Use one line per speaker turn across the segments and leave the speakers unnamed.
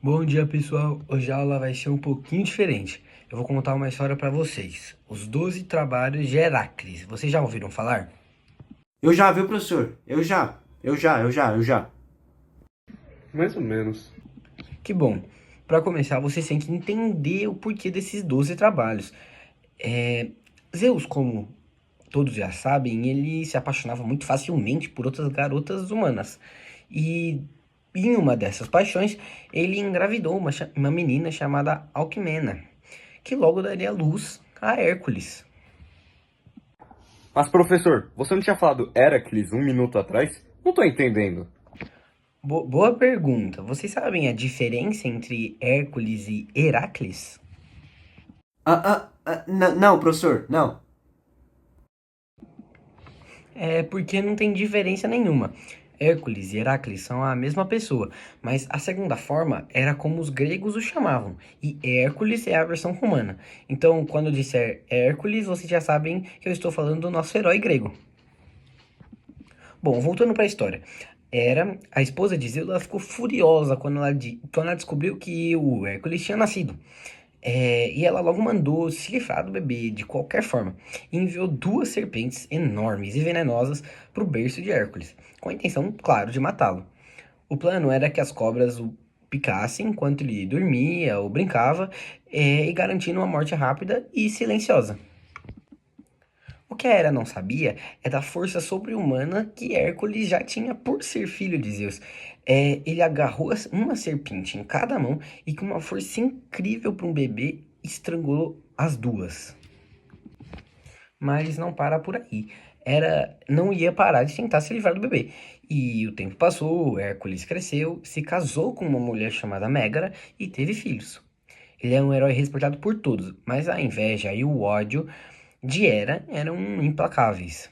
Bom dia, pessoal. Hoje a aula vai ser um pouquinho diferente. Eu vou contar uma história para vocês. Os 12 trabalhos de Heracles. Vocês já ouviram falar?
Eu já, viu, professor? Eu já.
Mais ou menos.
Que bom. Para começar, vocês têm que entender o porquê desses 12 trabalhos. É, Zeus, como todos já sabem, ele se apaixonava muito facilmente por outras garotas humanas. E em uma dessas paixões, ele engravidou uma menina chamada Alcmena, que logo daria luz a Hércules.
Mas, professor, você não tinha falado Heracles 1 minuto atrás? Não tô entendendo.
Boa pergunta. Vocês sabem a diferença entre Hércules e Heracles?
Não, professor, não.
É porque não tem diferença nenhuma. Hércules e Heracles são a mesma pessoa, mas a segunda forma era como os gregos o chamavam, e Hércules é a versão romana. Então, quando eu disser Hércules, vocês já sabem que eu estou falando do nosso herói grego. Bom, voltando para a história. A esposa de Zeus, ela ficou furiosa quando ela descobriu que o Hércules tinha nascido. E ela logo mandou se livrar do bebê de qualquer forma e enviou duas serpentes enormes e venenosas para o berço de Hércules, com a intenção, claro, de matá-lo. O plano era que as cobras o picassem enquanto ele dormia ou brincava, e garantindo uma morte rápida e silenciosa. O que a Hera não sabia é da força sobre-humana que Hércules já tinha por ser filho de Zeus. Ele agarrou uma serpente em cada mão e, com uma força incrível para um bebê, estrangulou as duas. Mas não para por aí. Hera não ia parar de tentar se livrar do bebê. E o tempo passou, Hércules cresceu, se casou com uma mulher chamada Mégara e teve filhos. Ele é um herói respeitado por todos, mas a inveja e o ódio de Hera eram implacáveis.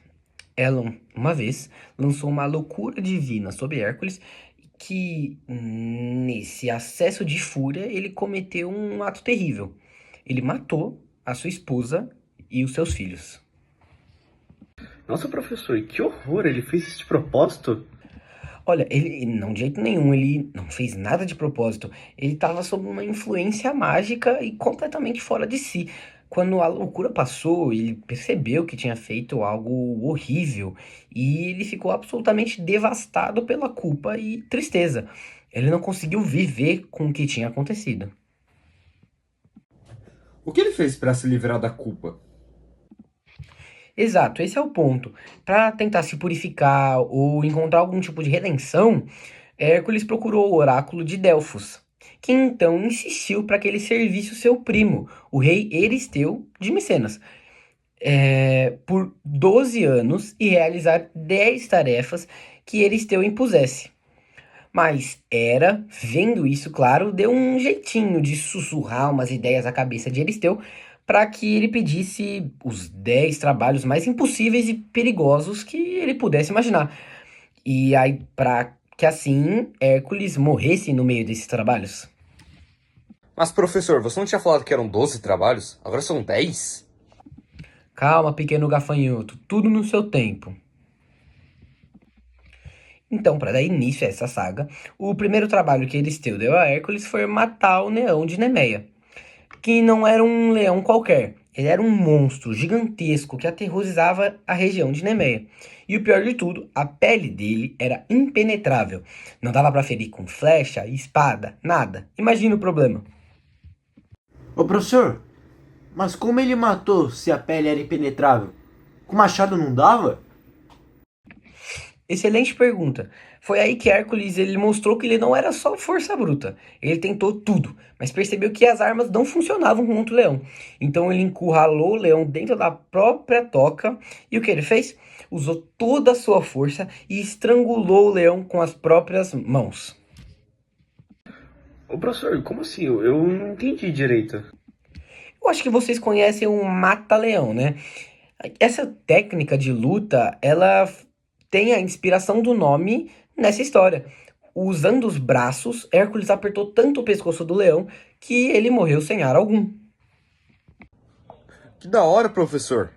Ela, uma vez, lançou uma loucura divina sobre Hércules que, nesse acesso de fúria, ele cometeu um ato terrível. Ele matou a sua esposa e os seus filhos.
Nossa, professor, que horror! Ele fez isso de propósito?
Olha, ele não de jeito nenhum, ele não fez nada de propósito. Ele estava sob uma influência mágica e completamente fora de si. Quando a loucura passou, ele percebeu que tinha feito algo horrível e ele ficou absolutamente devastado pela culpa e tristeza. Ele não conseguiu viver com o que tinha acontecido.
O que ele fez para se livrar da culpa?
Exato, esse é o ponto. Para tentar se purificar ou encontrar algum tipo de redenção, Hércules procurou o oráculo de Delfos, que então insistiu para que ele servisse o seu primo, o rei Euristeu de Micenas, por 12 anos e realizar 10 tarefas que Euristeu impusesse. Mas Hera, vendo isso, claro, deu um jeitinho de sussurrar umas ideias à cabeça de Euristeu para que ele pedisse os 10 trabalhos mais impossíveis e perigosos que ele pudesse imaginar. E aí, para que assim Hércules morresse no meio desses trabalhos.
Mas, professor, você não tinha falado que eram 12 trabalhos? Agora são 10?
Calma, pequeno gafanhoto, tudo no seu tempo. Então, para dar início a essa saga, o primeiro trabalho que Euristeu deu a Hércules foi matar o leão de Nemeia, que não era um leão qualquer. Ele era um monstro gigantesco que aterrorizava a região de Nemeia. E o pior de tudo, a pele dele era impenetrável. Não dava para ferir com flecha, espada, nada. Imagina o problema.
Ô, professor, mas como ele matou se a pele era impenetrável? Com machado não dava?
Excelente pergunta. Foi aí que Hércules ele mostrou que ele não era só força bruta. Ele tentou tudo, mas percebeu que as armas não funcionavam contra o leão. Então ele encurralou o leão dentro da própria toca e o que ele fez? Usou toda a sua força e estrangulou o leão com as próprias mãos.
Ô, professor, como assim? Eu não entendi direito.
Eu acho que vocês conhecem o mata-leão, né? Essa técnica de luta, ela tem a inspiração do nome nessa história. Usando os braços, Hércules apertou tanto o pescoço do leão que ele morreu sem ar algum.
Que da hora, professor.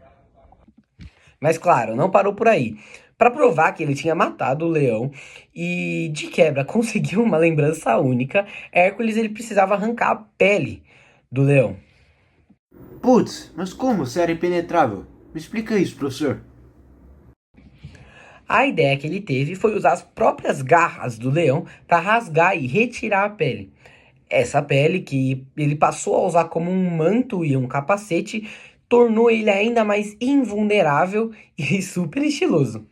Mas claro, não parou por aí. Para provar que ele tinha matado o leão e de quebra conseguiu uma lembrança única, Hércules ele precisava arrancar a pele do leão.
Putz, mas como se era impenetrável? Me explica isso, professor.
A ideia que ele teve foi usar as próprias garras do leão para rasgar e retirar a pele. Essa pele, que ele passou a usar como um manto e um capacete, tornou ele ainda mais invulnerável e super estiloso.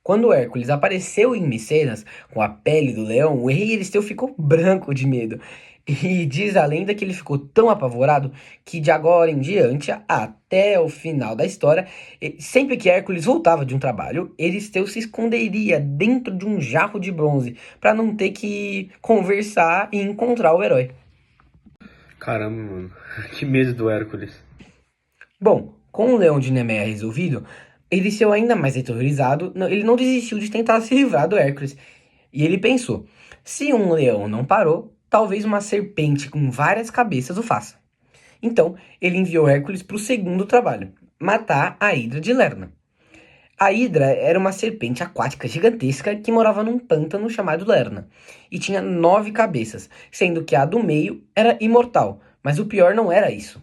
Quando Hércules apareceu em Micenas com a pele do leão, o rei Euristeu ficou branco de medo. E diz a lenda que ele ficou tão apavorado que de agora em diante, até o final da história, sempre que Hércules voltava de um trabalho, Euristeu se esconderia dentro de um jarro de bronze para não ter que conversar e encontrar o herói.
Caramba, mano. Que medo do Hércules.
Bom, com o leão de Nemeia resolvido, Euristeu ainda mais aterrorizado, ele não desistiu de tentar se livrar do Hércules. E ele pensou: se um leão não parou, talvez uma serpente com várias cabeças o faça. Então, ele enviou Hércules para o segundo trabalho: matar a Hidra de Lerna. A Hidra era uma serpente aquática gigantesca que morava num pântano chamado Lerna e tinha 9 cabeças, sendo que a do meio era imortal. Mas o pior não era isso.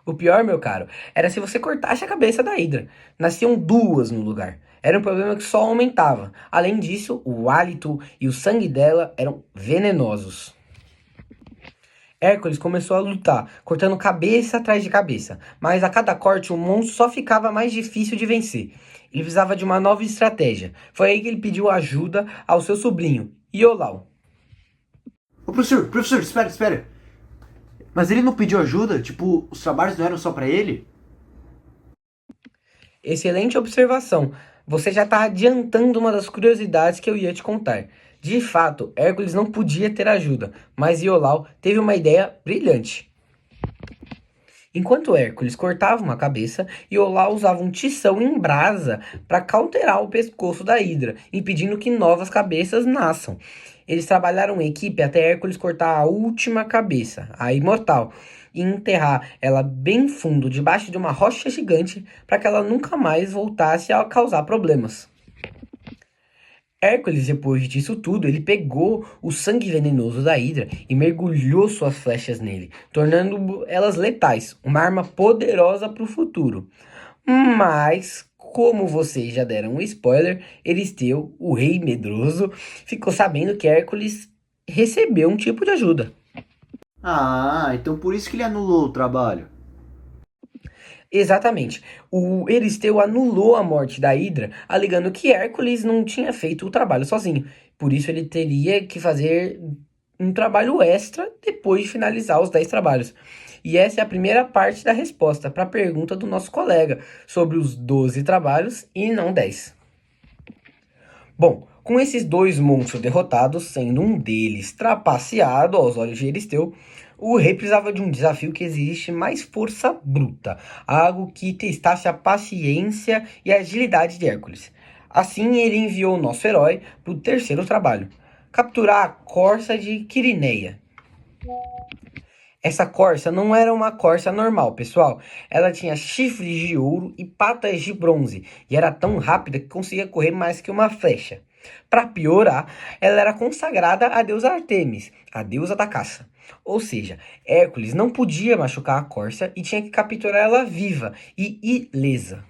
O pior, meu caro, era se você cortasse a cabeça da Hidra. Nasciam duas no lugar. Era um problema que só aumentava. Além disso, o hálito e o sangue dela eram venenosos. Hércules começou a lutar, cortando cabeça atrás de cabeça, mas a cada corte o monstro só ficava mais difícil de vencer. Ele precisava de uma nova estratégia. Foi aí que ele pediu ajuda ao seu sobrinho, Iolau.
Ô professor, espera. Mas ele não pediu ajuda? Tipo, os trabalhos não eram só pra ele?
Excelente observação. Você já está adiantando uma das curiosidades que eu ia te contar. De fato, Hércules não podia ter ajuda, mas Iolau teve uma ideia brilhante. Enquanto Hércules cortava uma cabeça, Iolau usava um tição em brasa para cauterar o pescoço da Hidra, impedindo que novas cabeças nasçam. Eles trabalharam em equipe até Hércules cortar a última cabeça, a imortal, e enterrar ela bem fundo debaixo de uma rocha gigante para que ela nunca mais voltasse a causar problemas. Hércules, depois disso tudo, ele pegou o sangue venenoso da Hidra e mergulhou suas flechas nele, tornando elas letais, uma arma poderosa para o futuro. Mas, como vocês já deram um spoiler, Euristeu, o rei medroso, ficou sabendo que Hércules recebeu um tipo de ajuda.
Ah, então por isso que ele anulou o trabalho.
Exatamente. O Euristeu anulou a morte da Hidra, alegando que Hércules não tinha feito o trabalho sozinho. Por isso ele teria que fazer um trabalho extra depois de finalizar os 10 trabalhos. E essa é a primeira parte da resposta para a pergunta do nosso colega sobre os 12 trabalhos e não 10. Bom, com esses dois monstros derrotados, sendo um deles trapaceado aos olhos de Euristeu, o rei precisava de um desafio que exigisse mais força bruta, algo que testasse a paciência e a agilidade de Hércules. Assim, ele enviou o nosso herói para o terceiro trabalho: capturar a corça de Quirineia. Essa corça não era uma corça normal, pessoal. Ela tinha chifres de ouro e patas de bronze, e era tão rápida que conseguia correr mais que uma flecha. Para piorar, ela era consagrada à deusa Artemis, a deusa da caça. Ou seja, Hércules não podia machucar a corça e tinha que capturar ela viva e ilesa.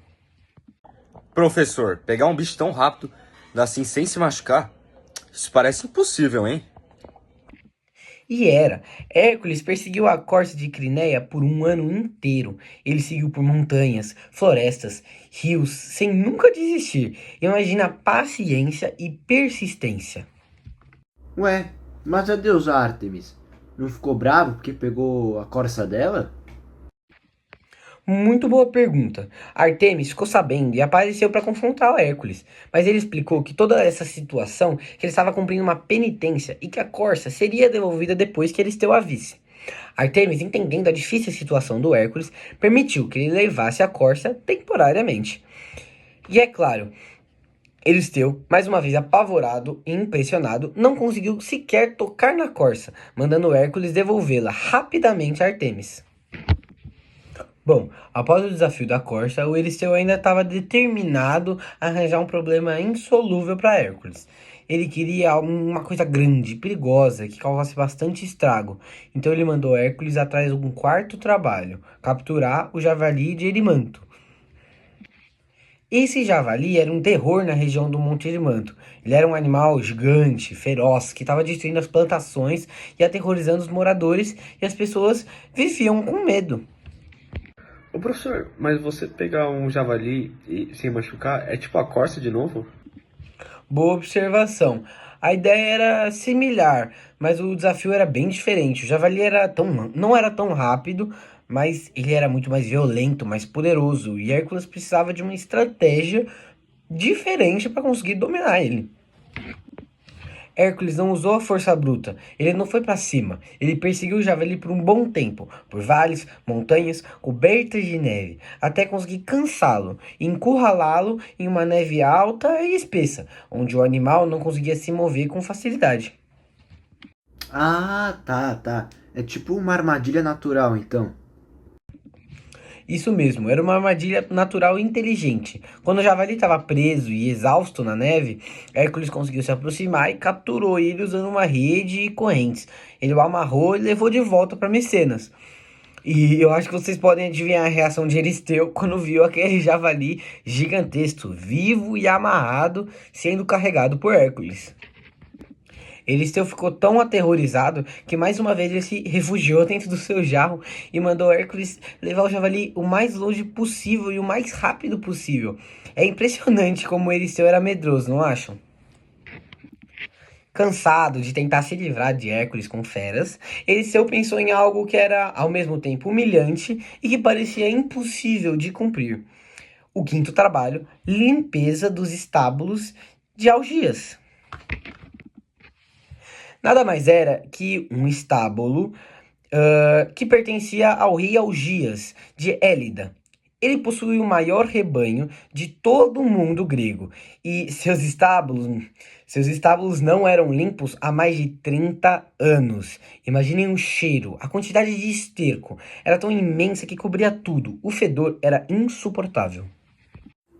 Professor, pegar um bicho tão rápido, assim sem se machucar, isso parece impossível, hein?
E era. Hércules perseguiu a corça de Crinéia por um ano inteiro. Ele seguiu por montanhas, florestas, rios, sem nunca desistir. Imagina a paciência e persistência.
Ué, mas a deusa Artemis não ficou bravo porque pegou a corça dela?
Muito boa pergunta. Artemis ficou sabendo e apareceu para confrontar o Hércules, mas ele explicou que toda essa situação, que ele estava cumprindo uma penitência e que a corça seria devolvida depois que Euristeu a visse. Artemis, entendendo a difícil situação do Hércules, permitiu que ele levasse a corça temporariamente. E é claro, Euristeu, mais uma vez apavorado e impressionado, não conseguiu sequer tocar na corça, mandando Hércules devolvê-la rapidamente a Artemis. Bom, após o desafio da corça, o Euristeu ainda estava determinado a arranjar um problema insolúvel para Hércules. Ele queria uma coisa grande, perigosa, que causasse bastante estrago. Então ele mandou Hércules atrás de um quarto trabalho, capturar o javali de Erimanto. Esse javali era um terror na região do Monte Erimanto. Ele era um animal gigante, feroz, que estava destruindo as plantações e aterrorizando os moradores, e as pessoas viviam com medo.
Ô professor, mas você pegar um javali e sem machucar é tipo a corça de novo?
Boa observação. A ideia era similar, mas o desafio era bem diferente. O javali não era tão rápido, mas ele era muito mais violento, mais poderoso. E Hércules precisava de uma estratégia diferente para conseguir dominar ele. Hércules não usou a força bruta, ele não foi para cima, ele perseguiu o javali por um bom tempo, por vales, montanhas, cobertas de neve, até conseguir cansá-lo e encurralá-lo em uma neve alta e espessa, onde o animal não conseguia se mover com facilidade.
Ah, tá. É tipo uma armadilha natural, então.
Isso mesmo, era uma armadilha natural e inteligente. Quando o javali estava preso e exausto na neve, Hércules conseguiu se aproximar e capturou ele usando uma rede e correntes. Ele o amarrou e levou de volta para Micenas. E eu acho que vocês podem adivinhar a reação de Euristeu quando viu aquele javali gigantesco, vivo e amarrado, sendo carregado por Hércules. Euristeu ficou tão aterrorizado que mais uma vez ele se refugiou dentro do seu jarro e mandou Hércules levar o javali o mais longe possível e o mais rápido possível. É impressionante como Euristeu era medroso, não acham? Cansado de tentar se livrar de Hércules com feras, Euristeu pensou em algo que era ao mesmo tempo humilhante e que parecia impossível de cumprir. O quinto trabalho, limpeza dos estábulos de Algias. Nada mais era que um estábulo que pertencia ao rei Algias, de Élida. Ele possuía o maior rebanho de todo o mundo grego e seus estábulos não eram limpos há mais de 30 anos. Imaginem o cheiro, a quantidade de esterco era tão imensa que cobria tudo. O fedor era insuportável.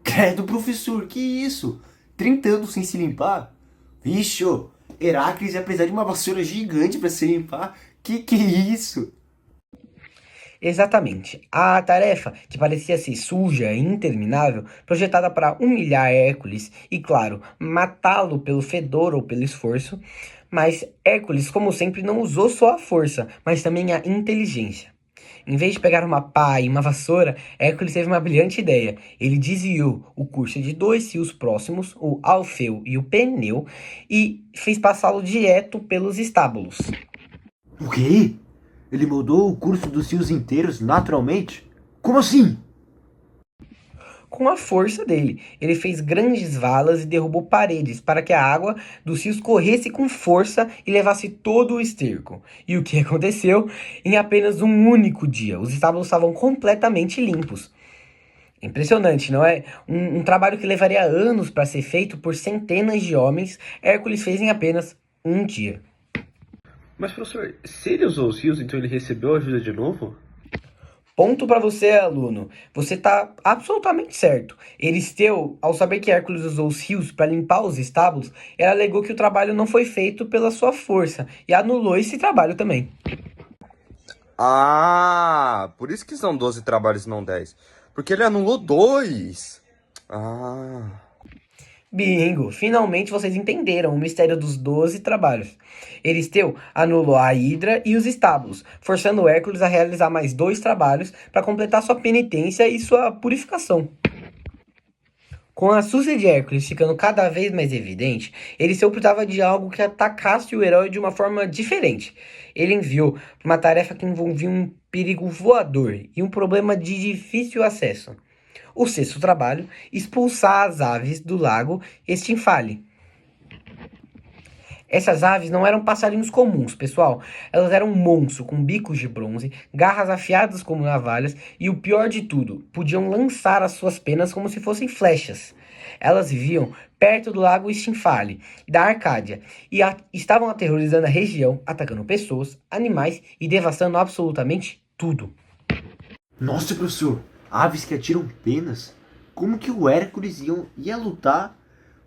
Credo, professor, que isso? 30 anos sem se limpar? Vixe, ô, Heracles ia precisar de uma vassoura gigante para se limpar. Que é isso?
Exatamente. A tarefa, que parecia ser suja e interminável, projetada para humilhar Hércules e, claro, matá-lo pelo fedor ou pelo esforço, mas Hércules, como sempre, não usou só a força, mas também a inteligência. Em vez de pegar uma pá e uma vassoura, Hércules teve uma brilhante ideia. Ele desviou o curso de dois rios próximos, o Alfeu e o Peneu, e fez passá-lo direto pelos estábulos.
O quê? Ele mudou o curso dos rios inteiros naturalmente? Como assim?
Com a força dele, ele fez grandes valas e derrubou paredes para que a água dos rios corresse com força e levasse todo o esterco. E o que aconteceu? Em apenas um único dia, os estábulos estavam completamente limpos. Impressionante, não é? Um trabalho que levaria anos para ser feito por centenas de homens, Hércules fez em apenas um dia.
Mas professor, se ele usou os rios, então ele recebeu ajuda de novo?
Ponto para você, aluno. Você está absolutamente certo. Euristeu, ao saber que Hércules usou os rios para limpar os estábulos, ele alegou que o trabalho não foi feito pela sua força e anulou esse trabalho também.
Ah, por isso que são 12 trabalhos, não 10. Porque ele anulou dois. Ah.
Bingo! Finalmente vocês entenderam o mistério dos 12 trabalhos. Euristeu anulou a Hidra e os estábulos, forçando Hércules a realizar mais 2 trabalhos para completar sua penitência e sua purificação. Com a astúcia de Hércules ficando cada vez mais evidente, Euristeu precisava de algo que atacasse o herói de uma forma diferente. Ele enviou uma tarefa que envolvia um perigo voador e um problema de difícil acesso. O sexto trabalho, expulsar as aves do lago Estinfale. Essas aves não eram passarinhos comuns, pessoal. Elas eram monstros com bicos de bronze, garras afiadas como navalhas e o pior de tudo, podiam lançar as suas penas como se fossem flechas. Elas viviam perto do lago Estinfale, da Arcádia, e estavam aterrorizando a região, atacando pessoas, animais e devastando absolutamente tudo.
Nossa, professor, aves que atiram penas? Como que o Hércules ia lutar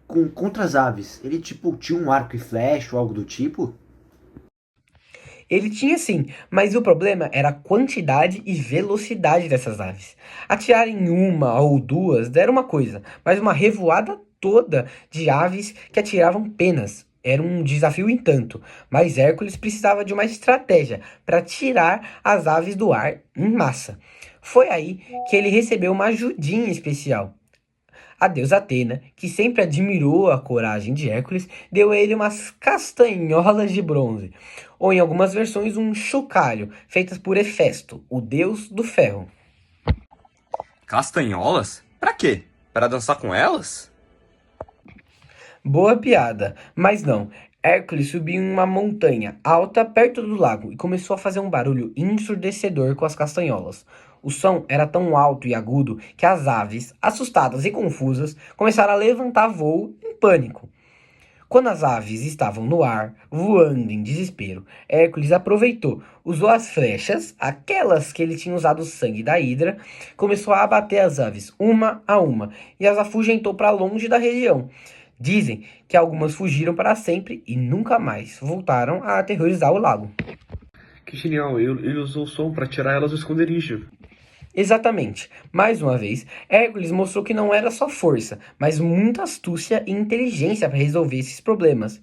contra as aves? Ele, tipo, tinha um arco e flecha ou algo do tipo?
Ele tinha sim, mas o problema era a quantidade e velocidade dessas aves. Atirar em uma ou duas era uma coisa, mas uma revoada toda de aves que atiravam penas era um desafio em tanto. Mas Hércules precisava de uma estratégia para tirar as aves do ar em massa. Foi aí que ele recebeu uma ajudinha especial. A deusa Atena, que sempre admirou a coragem de Hércules, deu a ele umas castanholas de bronze, ou em algumas versões um chocalho, feitas por Hefesto, o deus do ferro.
Castanholas? Pra quê? Para dançar com elas?
Boa piada, mas não. Hércules subiu em uma montanha alta perto do lago e começou a fazer um barulho ensurdecedor com as castanholas. O som era tão alto e agudo que as aves, assustadas e confusas, começaram a levantar voo em pânico. Quando as aves estavam no ar, voando em desespero, Hércules aproveitou, usou as flechas, aquelas que ele tinha usado o sangue da Hidra, começou a abater as aves uma a uma e as afugentou para longe da região. Dizem que algumas fugiram para sempre e nunca mais voltaram a aterrorizar o lago.
Que genial, ele usou o som para tirar elas do esconderijo.
Exatamente. Mais uma vez, Hércules mostrou que não era só força, mas muita astúcia e inteligência para resolver esses problemas.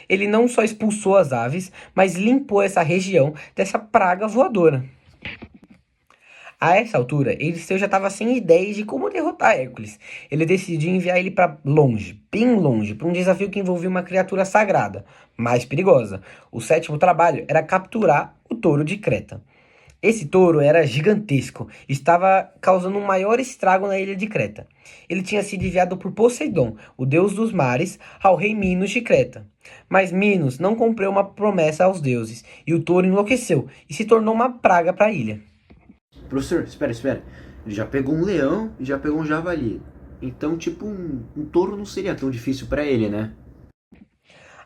Ele não só expulsou as aves, mas limpou essa região dessa praga voadora. A essa altura, Euristeu já estava sem ideias de como derrotar Hércules. Ele decidiu enviar ele para longe, bem longe, para um desafio que envolvia uma criatura sagrada, mais perigosa. O sétimo trabalho era capturar o touro de Creta. Esse touro era gigantesco, estava causando um maior estrago na ilha de Creta. Ele tinha sido enviado por Poseidon, o deus dos mares, ao rei Minos de Creta. Mas Minos não cumpriu uma promessa aos deuses, e o touro enlouqueceu e se tornou uma praga para a ilha.
Professor, espera. Ele já pegou um leão e já pegou um javali. Então, tipo, um touro não seria tão difícil pra ele, né?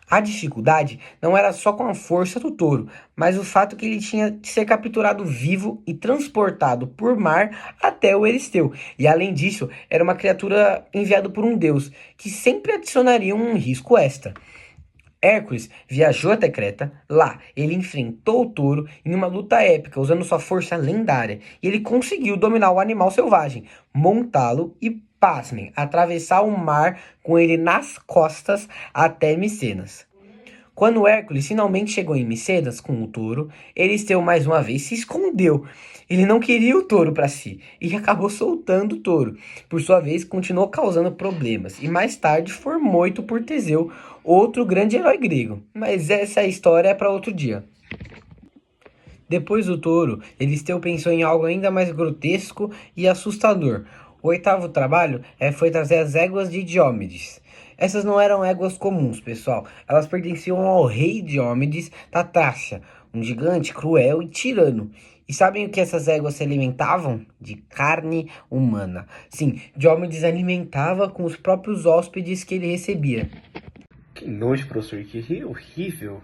A dificuldade não era só com a força do touro, mas o fato que ele tinha de ser capturado vivo e transportado por mar até o Eristeu. E além disso, era uma criatura enviada por um deus, que sempre adicionaria um risco extra. Hércules viajou até Creta. Lá, ele enfrentou o touro em uma luta épica, usando sua força lendária. E ele conseguiu dominar o animal selvagem, montá-lo e, pasmem, atravessar o mar com ele nas costas até Micenas. Quando Hércules finalmente chegou em Micenas com o touro, Euristeu mais uma vez se escondeu. Ele não queria o touro para si e acabou soltando o touro. Por sua vez, continuou causando problemas e mais tarde foi morto por Teseu, outro grande herói grego. Mas essa história é para outro dia. Depois do touro, Euristeu pensou em algo ainda mais grotesco e assustador. O oitavo trabalho foi trazer as éguas de Diomedes. Essas não eram éguas comuns, pessoal. Elas pertenciam ao rei Diomedes da Trácia, um gigante cruel e tirano. E sabem o que essas éguas se alimentavam? De carne humana. Sim, Diomedes alimentava com os próprios hóspedes que ele recebia.
Que nojo, professor, que horrível.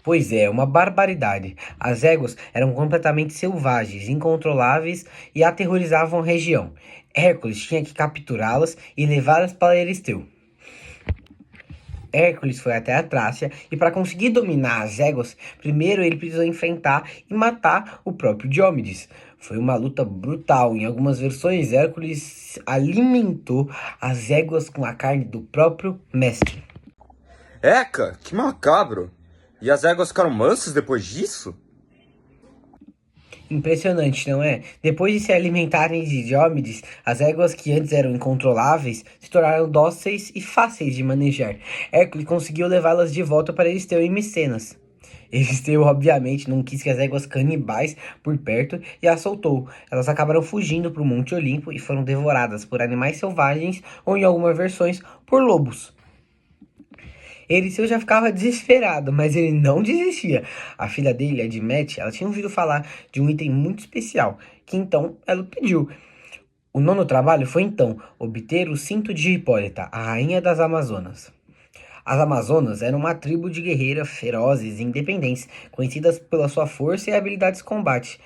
Pois é, uma barbaridade. As éguas eram completamente selvagens, incontroláveis e aterrorizavam a região. Hércules tinha que capturá-las e levá-las para Euristeu. Hércules foi até a Trácia e para conseguir dominar as éguas, primeiro ele precisou enfrentar e matar o próprio Diomedes. Foi uma luta brutal. Em algumas versões, Hércules alimentou as éguas com a carne do próprio mestre.
Eca, que macabro! E as éguas ficaram mansas depois disso?
Impressionante, não é? Depois de se alimentarem de Diomedes, as éguas que antes eram incontroláveis se tornaram dóceis e fáceis de manejar. Hércules conseguiu levá-las de volta para Euristeu em Micenas. Euristeu, obviamente, não quis que as éguas canibais por perto e as soltou. Elas acabaram fugindo para o Monte Olimpo e foram devoradas por animais selvagens ou, em algumas versões, por lobos. Euristeu já ficava desesperado, mas ele não desistia. A filha dele, Admete, ela tinha ouvido falar de um item muito especial, que então ela pediu. O nono trabalho foi então obter o cinto de Hipólita, a rainha das Amazonas. As Amazonas eram uma tribo de guerreiras ferozes e independentes, conhecidas pela sua força e habilidades de combate.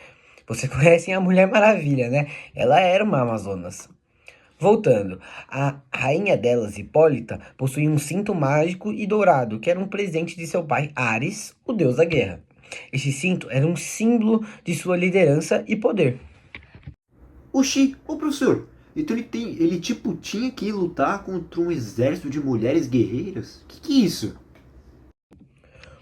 Você conhece a Mulher Maravilha, né? Ela era uma Amazonas. Voltando, a rainha delas, Hipólita, possuía um cinto mágico e dourado, que era um presente de seu pai Ares, o deus da guerra. Este cinto era um símbolo de sua liderança e poder.
Oxi, ô professor, então ele tipo tinha que lutar contra um exército de mulheres guerreiras? Que é isso?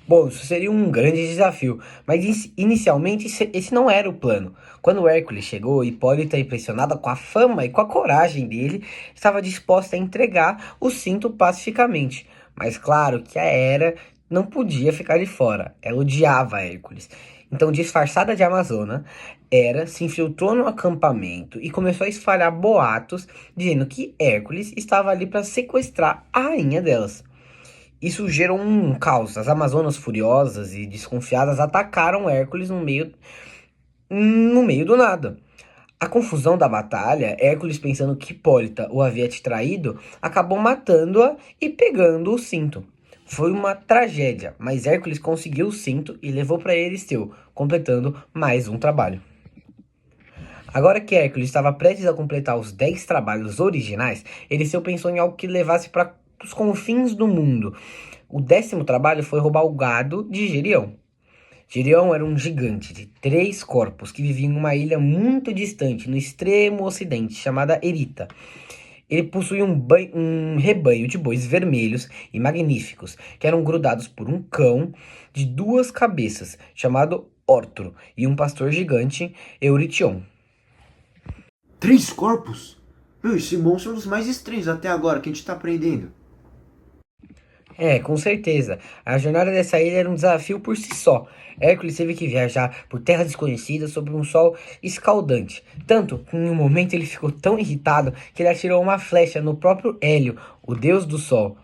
Bom, isso seria um grande desafio, mas inicialmente esse não era o plano. Quando Hércules chegou, Hipólita, impressionada com a fama e com a coragem dele, estava disposta a entregar o cinto pacificamente. Mas claro que a Hera não podia ficar de fora, ela odiava Hércules. Então, disfarçada de Amazona, Hera se infiltrou no acampamento e começou a espalhar boatos dizendo que Hércules estava ali para sequestrar a rainha delas. Isso gerou um caos. As Amazonas furiosas e desconfiadas atacaram Hércules no meio do nada. A confusão da batalha, Hércules pensando que Hipólita o havia te traído, acabou matando-a e pegando o cinto. Foi uma tragédia, mas Hércules conseguiu o cinto e levou para Euristeu, completando mais um trabalho. Agora que Hércules estava prestes a completar os 10 trabalhos originais, Euristeu pensou em algo que levasse para os confins do mundo. O 10º trabalho foi roubar o gado de Gerião. Gerião era um gigante de 3 corpos que vivia em uma ilha muito distante, no extremo ocidente, chamada Erita. Ele possuía um rebanho de bois vermelhos e magníficos, que eram grudados por um cão de 2 cabeças, chamado Ortro, e um pastor gigante, Eurition.
3 corpos? Meu, esse monstro é um dos mais estranhos até agora que a gente tá aprendendo.
Com certeza. A jornada dessa ilha era um desafio por si só. Hércules teve que viajar por terras desconhecidas sob um sol escaldante. Tanto que em um momento ele ficou tão irritado que ele atirou uma flecha no próprio Hélio, o deus do sol.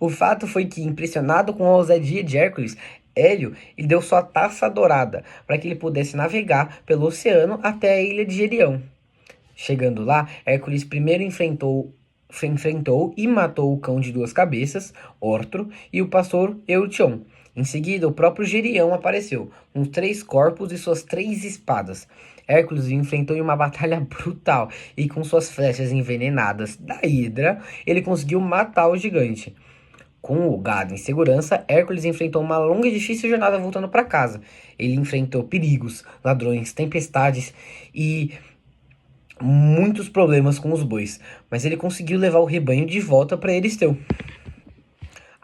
O fato foi que, impressionado com a ousadia de Hércules, Hélio lhe deu sua taça dourada para que ele pudesse navegar pelo oceano até a ilha de Gerião. Chegando lá, Hércules primeiro enfrentou e matou o cão de 2 cabeças, Ortro, e o pastor Eution. Em seguida, o próprio Gerião apareceu, com 3 corpos e suas 3 espadas. Hércules o enfrentou em uma batalha brutal, e com suas flechas envenenadas da Hidra, ele conseguiu matar o gigante. Com o gado em segurança, Hércules enfrentou uma longa e difícil jornada voltando para casa. Ele enfrentou perigos, ladrões, tempestades e muitos problemas com os bois, mas ele conseguiu levar o rebanho de volta para Euristeu.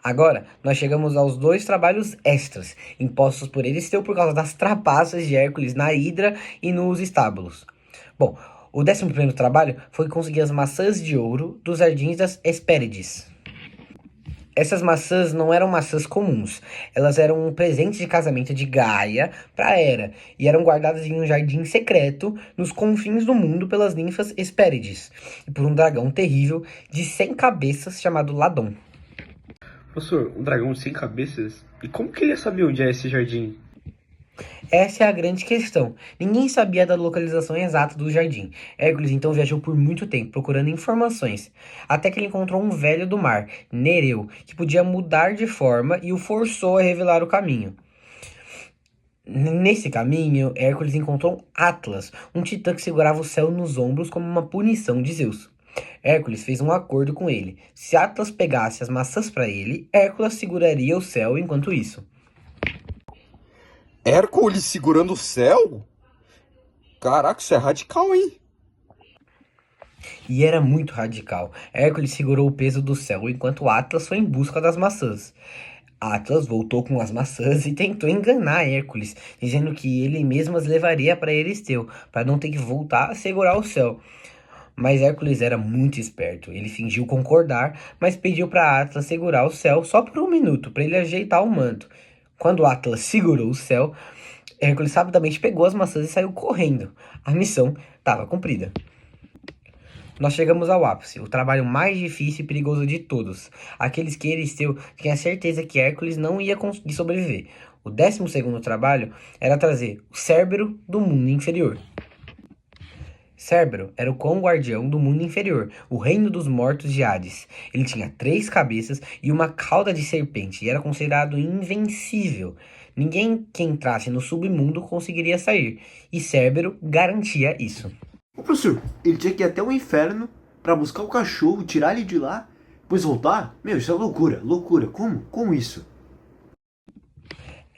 Agora, nós chegamos aos 2 trabalhos extras, impostos por Euristeu por causa das trapaças de Hércules na Hidra e nos estábulos. Bom, o 11º trabalho foi conseguir as maçãs de ouro dos jardins das Hespérides. Essas maçãs não eram maçãs comuns, elas eram um presente de casamento de Gaia para Hera e eram guardadas em um jardim secreto nos confins do mundo pelas ninfas Hespérides e por um dragão terrível de 100 cabeças chamado Ladon.
Professor, um dragão de 100 cabeças? E como que ele ia saber onde é esse jardim?
Essa é a grande questão. Ninguém sabia da localização exata do jardim. Hércules então viajou por muito tempo procurando informações, até que ele encontrou um velho do mar, Nereu, que podia mudar de forma e o forçou a revelar o caminho. Nesse caminho, Hércules encontrou Atlas, um titã que segurava o céu nos ombros como uma punição de Zeus. Hércules fez um acordo com ele. Se Atlas pegasse as maçãs para ele, Hércules seguraria o céu enquanto isso.
Hércules segurando o céu? Caraca, isso é radical, hein?
E era muito radical. Hércules segurou o peso do céu enquanto Atlas foi em busca das maçãs. Atlas voltou com as maçãs e tentou enganar Hércules, dizendo que ele mesmo as levaria para Euristeu, para não ter que voltar a segurar o céu. Mas Hércules era muito esperto. Ele fingiu concordar, mas pediu para Atlas segurar o céu só por 1 minuto, para ele ajeitar o manto. Quando Atlas segurou o céu, Hércules rapidamente pegou as maçãs e saiu correndo. A missão estava cumprida. Nós chegamos ao ápice, o trabalho mais difícil e perigoso de todos. Aqueles que Euristeu tinha certeza que Hércules não ia conseguir sobreviver. O 12º trabalho era trazer o Cérbero do mundo inferior. Cérbero era o cão guardião do mundo inferior, o reino dos mortos de Hades. Ele tinha 3 cabeças e uma cauda de serpente e era considerado invencível. Ninguém que entrasse no submundo conseguiria sair, e Cérbero garantia isso.
Ô, professor, ele tinha que ir até o inferno pra buscar o cachorro, tirar ele de lá, depois voltar? Meu, isso é loucura, loucura. Como? Como isso?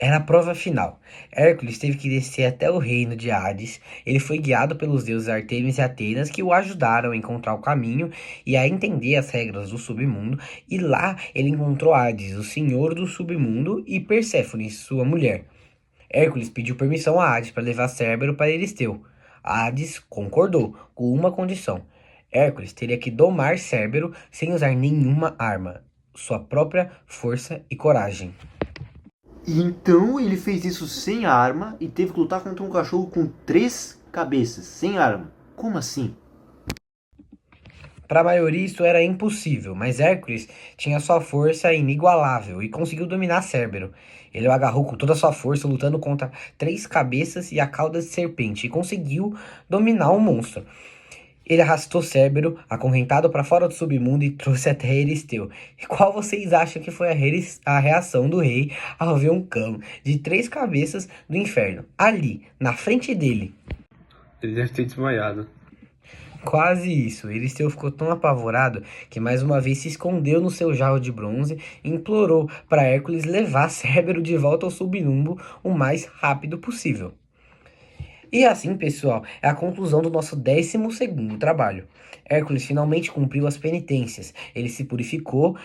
Era a prova final. Hércules teve que descer até o reino de Hades. Ele foi guiado pelos deuses Artemis e Atenas, que o ajudaram a encontrar o caminho e a entender as regras do submundo. E lá ele encontrou Hades, o senhor do submundo, e Perséfone, sua mulher. Hércules pediu permissão a Hades para levar Cérbero para Euristeu. Hades concordou, com uma condição. Hércules teria que domar Cérbero sem usar nenhuma arma, sua própria força e coragem.
E então ele fez isso sem arma e teve que lutar contra um cachorro com 3 cabeças, sem arma. Como assim?
Para a maioria isso era impossível, mas Hércules tinha sua força inigualável e conseguiu dominar Cérbero. Ele o agarrou com toda a sua força, lutando contra 3 cabeças e a cauda de serpente, e conseguiu dominar o monstro. Ele arrastou Cérbero, acorrentado para fora do submundo, e trouxe até Euristeu. E qual vocês acham que foi a reação do rei ao ver um cão de 3 cabeças do inferno, ali, na frente dele?
Ele deve ter desmaiado.
Quase isso. Euristeu ficou tão apavorado que mais uma vez se escondeu no seu jarro de bronze e implorou para Hércules levar Cérbero de volta ao submundo o mais rápido possível. E assim, pessoal, é a conclusão do nosso 12º trabalho. Hércules finalmente cumpriu as penitências. Ele se purificou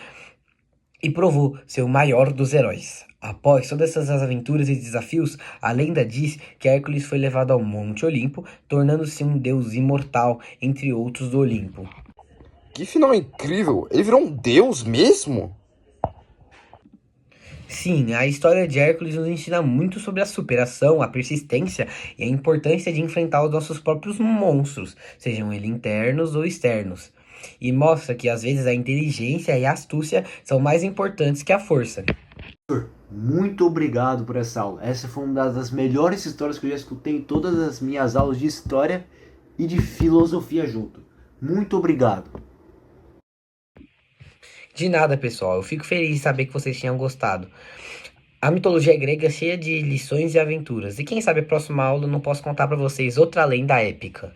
e provou ser o maior dos heróis. Após todas essas aventuras e desafios, a lenda diz que Hércules foi levado ao Monte Olimpo, tornando-se um deus imortal, entre outros do Olimpo.
Que final incrível! Ele virou um deus mesmo?
Sim, a história de Hércules nos ensina muito sobre a superação, a persistência e a importância de enfrentar os nossos próprios monstros, sejam eles internos ou externos. E mostra que às vezes a inteligência e a astúcia são mais importantes que a força.
Muito obrigado por essa aula. Essa foi uma das melhores histórias que eu já escutei em todas as minhas aulas de história e de filosofia junto. Muito obrigado.
De nada, pessoal. Eu fico feliz de saber que vocês tinham gostado. A mitologia grega é cheia de lições e aventuras. E quem sabe a próxima aula eu não posso contar para vocês outra lenda épica.